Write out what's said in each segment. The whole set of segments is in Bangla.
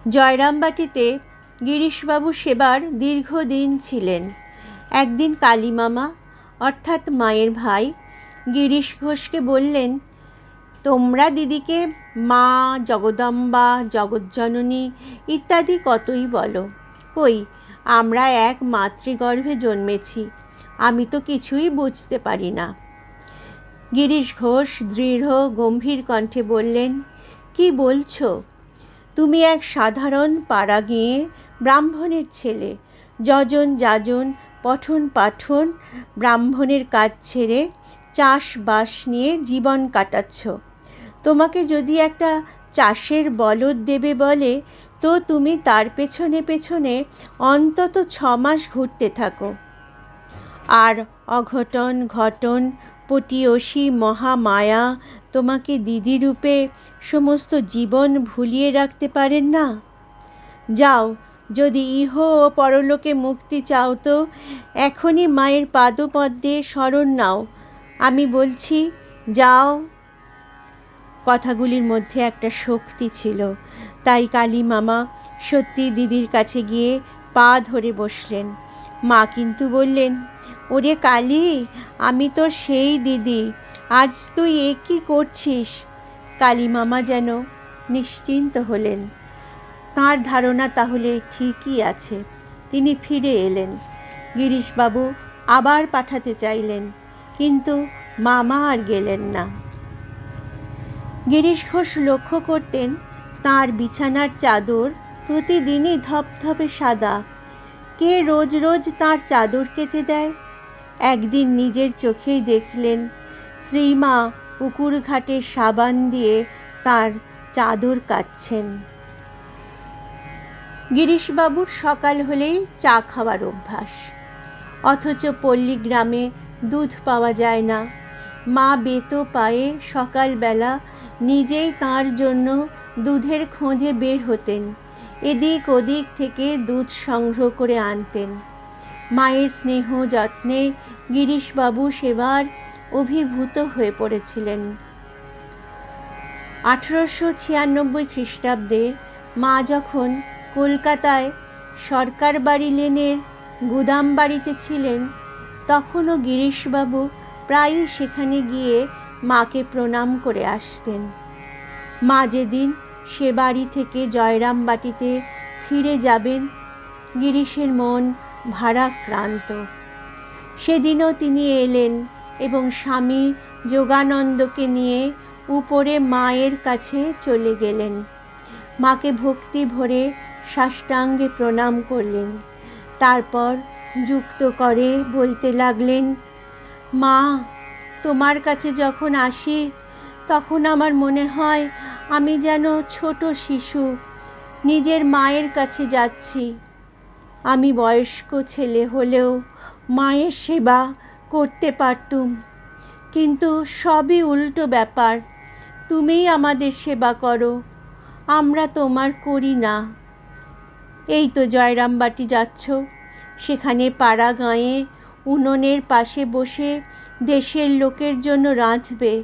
জয়রামবাটিতে গিরিশবাবু সেবার দীর্ঘদিন ছিলেন। একদিন কালীমামা অর্থাৎ মায়ের ভাই গিরিশ ঘোষকে বললেন, তোমরা দিদিকে মা, জগদম্বা, জগজ্জননী ইত্যাদি কতই বলো, কই আমরা এক মাতৃগর্ভে জন্মেছি, আমি তো কিছুই বুঝতে পারি না। গিরিশ ঘোষ দৃঢ় গম্ভীর কণ্ঠে বললেন, কি বলছো? তুমি এক সাধারণ পাড়া গিয়ে ব্রাহ্মণের ছেলে, যজন যাজন পঠন পাঠন ব্রাহ্মণের কাজ ছেড়ে চাষবাস নিয়ে জীবন কাটাচ্ছ। তোমাকে যদি একটা চাষের বলদ দেবে বলে, তো তুমি তার পেছনে পেছনে অন্তত 6 মাস ঘুরতে থাকো। আর অঘটন ঘটন পটিয়সী মহামায়া তোমাকে দিদি রূপে সমস্ত জীবন ভুলিয়ে রাখতে পারেন না? যাও, যদি ইহ ও পরলোকে মুক্তি চাও তো এখনই মায়ের পাদপদ্মে শরণ নাও। আমি বলছি, যাও। কথাগুলির মধ্যে একটা শক্তি ছিল, তাই কালী মামা সত্যি দিদির কাছে গিয়ে পা ধরে বসলেন। মা কিন্তু বললেন, ওরে কালী, আমি তো সেই দিদি, আজ তুই এ কী করছিস? কালী মামা যেন নিশ্চিন্ত হলেন। তাঁর ধারণা তাহলে ঠিকই আছে। তিনি ফিরে এলেন। গিরিশবাবু আবার পাঠাতে চাইলেন, কিন্তু মামা আর গেলেন না। গিরিশ ঘোষ লক্ষ্য করতেন তাঁর বিছানার চাদর প্রতিদিনই ধপধপে সাদা। কে রোজ রোজ তাঁর চাদর কেচে দেয়? একদিন নিজের চোখেই দেখলেন শ্রীমা পুকুর ঘাটে সাবান দিয়ে তার চাদর কাচ্ছেন। গিরিশবাবুর সকাল হলেই চা খাওয়ার অভ্যাস, অথচ পল্লী গ্রামে দুধ পাওয়া যায় না। মা বেতো পায়ে সকালবেলা নিজেই তাঁর জন্য দুধের খোঁজে বের হতেন, এদিক ওদিক থেকে দুধ সংগ্রহ করে আনতেন। মায়ের স্নেহ যত্নে গিরিশবাবু সেবার অভিভূত হয়ে পড়েছিলেন। 1896 খ্রিস্টাব্দে মা যখন কলকাতায় সরকার বাড়ি লেনের গুদাম বাড়িতে ছিলেন, তখনও গিরিশবাবু প্রায়ই সেখানে গিয়ে মাকে প্রণাম করে আসতেন। মা যেদিন সে বাড়ি থেকে জয়রামবাটিতে ফিরে যাবেন, গিরিশের মন ভারাক্রান্ত। সেদিনও তিনি এলেন এবং স্বামী যোগানন্দকে নিয়ে উপরে মায়ের কাছে চলে গেলেন। মাকে ভক্তি ভরে সাষ্টাঙ্গে প্রণাম করলেন। তারপর যুক্ত করে বলতে লাগলেন, মা, তোমার কাছে যখন আসি তখন আমার মনে হয় আমি যেন ছোট শিশু নিজের মায়ের কাছে যাচ্ছি। আমি বয়স্ক ছেলে হলেও মায়ের সেবা করতে পারতুম, কিন্তু সবই উল্টো ব্যাপার। তুমিই আমাদের সেবা করো, আমরা তোমার করি না। এই তো জয়রামবাটি যাচ্ছ, সেখানে পাড়া গাঁয়ে উনুনের পাশে বসে দেশের লোকের জন্য রাঁধবে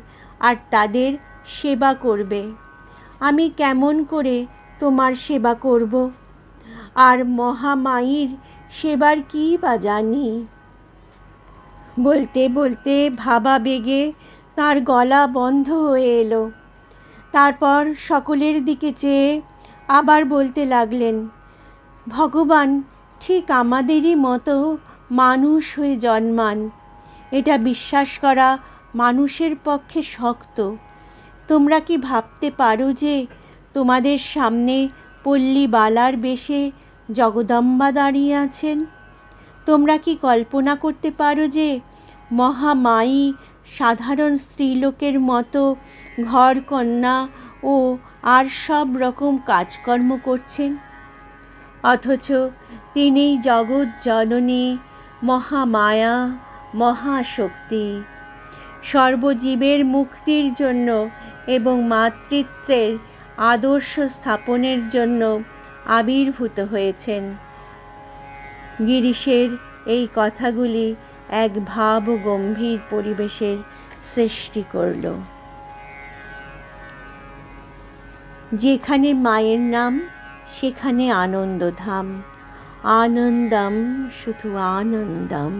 আর তাদের সেবা করবে। আমি কেমন করে তোমার সেবা করব? আর মহামায়ীর সেবার কী বা জানি? বলতে বলতে ভাবাবেগে তার গলা বন্ধ হয়ে এলো। তারপর সকলের দিকে চেয়ে আবার বলতে লাগলেন, ভগবান ঠিক আমাদেরই মতো মানুষ হয়ে জন্মান, এটা বিশ্বাস করা মানুষের পক্ষে শক্ত। তোমরা কি ভাবতে পারো যে তোমাদের সামনে পল্লীবালার বেশে জগদম্বা দাঁড়িয়ে আছেন? তোমরা কি কল্পনা করতে পারো যে মহামায়ী সাধারণ স্ত্রীলোকের মতো ঘর কন্যা ও আর সব রকম কাজকর্ম করছেন? অথচ তিনি জগৎ জননী, মহামায়া, মহাশক্তি, সর্বজীবের মুক্তির জন্য এবং মাতৃত্বের আদর্শ স্থাপনের জন্য আবির্ভূত হয়েছেন। গিরিশের এই কথাগুলি এক ভাব গম্ভীর পরিবেশের সৃষ্টি করল। যেখানে মায়ের নাম সেখানে আনন্দধাম, আনন্দম শুধু আনন্দম।